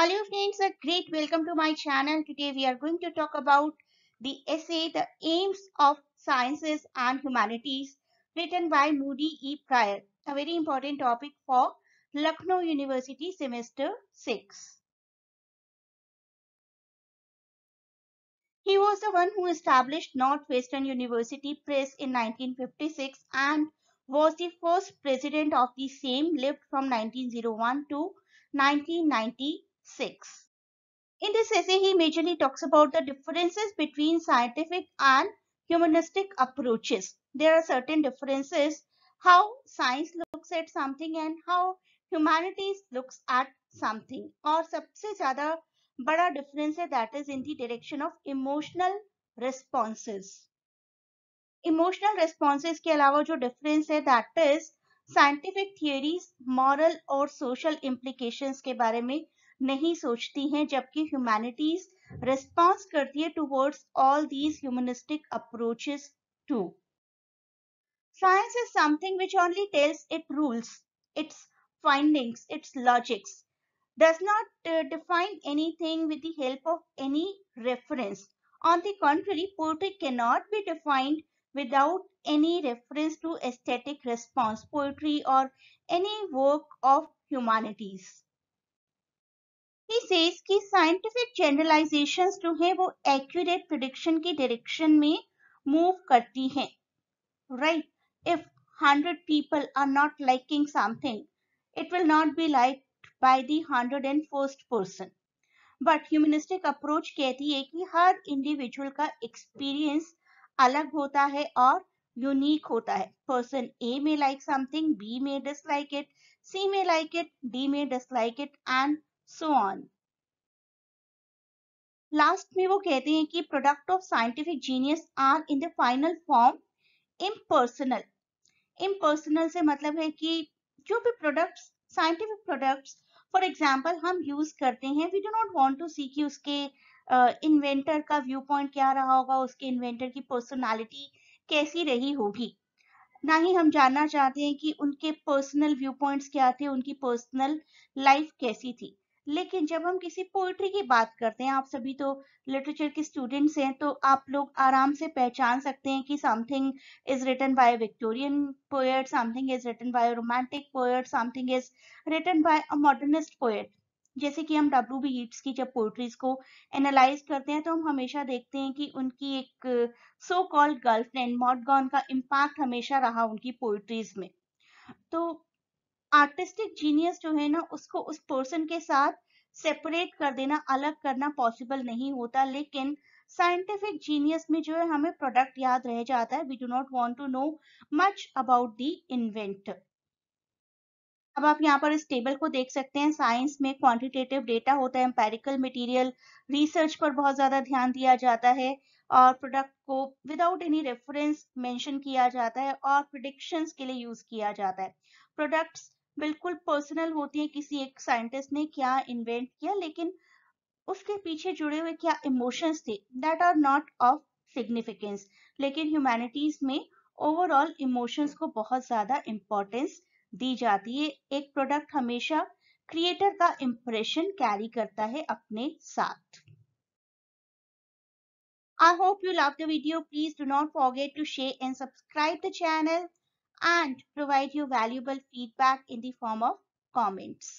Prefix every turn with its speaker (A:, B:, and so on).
A: Hello friends, a great welcome to my channel. Today we are going to talk about the essay The Aims of Sciences and Humanities written by Moody E. Pryor, a very important topic for Lucknow University semester 6. He was the one who established Northwestern University Press in 1956 and was the first president of the same, lived from 1901 to 1996. In this essay, he majorly talks about the differences between scientific and humanistic approaches. There are certain differences how science looks at something and how humanities looks at something. और सबसे ज़्यादा बड़ा difference है that is in the direction of emotional responses. Emotional responses के अलावा जो difference है that is scientific theories moral और सोशल इम्प्लीकेशंस के बारे में नहीं सोचती हैं, जबकि ह्यूमैनिटीज रिस्पॉन्स करती है towards all these humanistic approaches too. Science is something which only tells its rules, its findings, its logics, does not define anything with the help of any reference. On the contrary, poetry cannot be defined without any reference to aesthetic response, poetry or any work of humanities. He says कि scientific generalizations जो है वो accurate prediction की direction में move करती हैं. Right? If 100 people are not liking something, it will not be liked by the 101st person. But humanistic approach कहती है कि हर individual का experience अलग होता है और unique होता है. Person A may like something, B may dislike it, C may like it, D may dislike it, and so on. Last में वो कहते हैं कि product of scientific genius are in the final form impersonal. Impersonal से मतलब है कि जो भी products scientific products for example हम यूज करते हैं, we do not want to see कि उसके इन्वेंटर का व्यू पॉइंट क्या रहा होगा, उसके इन्वेंटर की पर्सनालिटी कैसी रही होगी. ना ही हम जानना चाहते हैं कि उनके पर्सनल व्यू पॉइंट्स क्या थे, उनकी पर्सनल लाइफ कैसी थी. लेकिन जब हम किसी पोइट्री की बात करते हैं, आप सभी तो लिटरेचर के स्टूडेंट्स हैं, तो आप लोग आराम से पहचान सकते हैं कि something is written by Victorian poet, something is written by romantic poet, something is written by a modernist poet. जैसे कि हम W.B. यीट्स की जब पोइट्रीज को एनालाइज करते हैं तो हम हमेशा देखते हैं कि उनकी एक सो कॉल्ड गर्लफ्रेंड मॉडगॉन का इम्पैक्ट हमेशा रहा उनकी पोइट्रीज में. तो आर्टिस्टिक जीनियस जो है ना, उसको उस पर्सन के साथ सेपरेट कर देना, अलग करना पॉसिबल नहीं होता. लेकिन साइंटिफिक जीनियस में जो है हमें प्रोडक्ट याद रह जाता है. We do not want to know much about the inventor. अब आप यहाँ पर इस टेबल को देख सकते हैं. साइंस में क्वांटिटेटिव डेटा होता है, एम्पेरिकल मटेरियल रिसर्च पर बहुत ज्यादा ध्यान दिया जाता है और प्रोडक्ट को विदाउट एनी रेफरेंस मेंशन किया जाता है और प्रिडिक्शंस के लिए यूज किया जाता है. प्रोडक्ट्स बिल्कुल पर्सनल होती है, किसी एक साइंटिस्ट ने क्या इन्वेंट किया, लेकिन उसके पीछे जुड़े हुए क्या इमोशंस थे that are not of significance. लेकिन ह्यूमैनिटीज में ओवरऑल इमोशंस को बहुत ज्यादा इंपॉर्टेंस दी जाती है. एक प्रोडक्ट हमेशा क्रिएटर का इंप्रेशन कैरी करता है अपने साथ. I hope you loved the video. Please do not forget to share and subscribe the channel and provide your valuable feedback in the form of comments.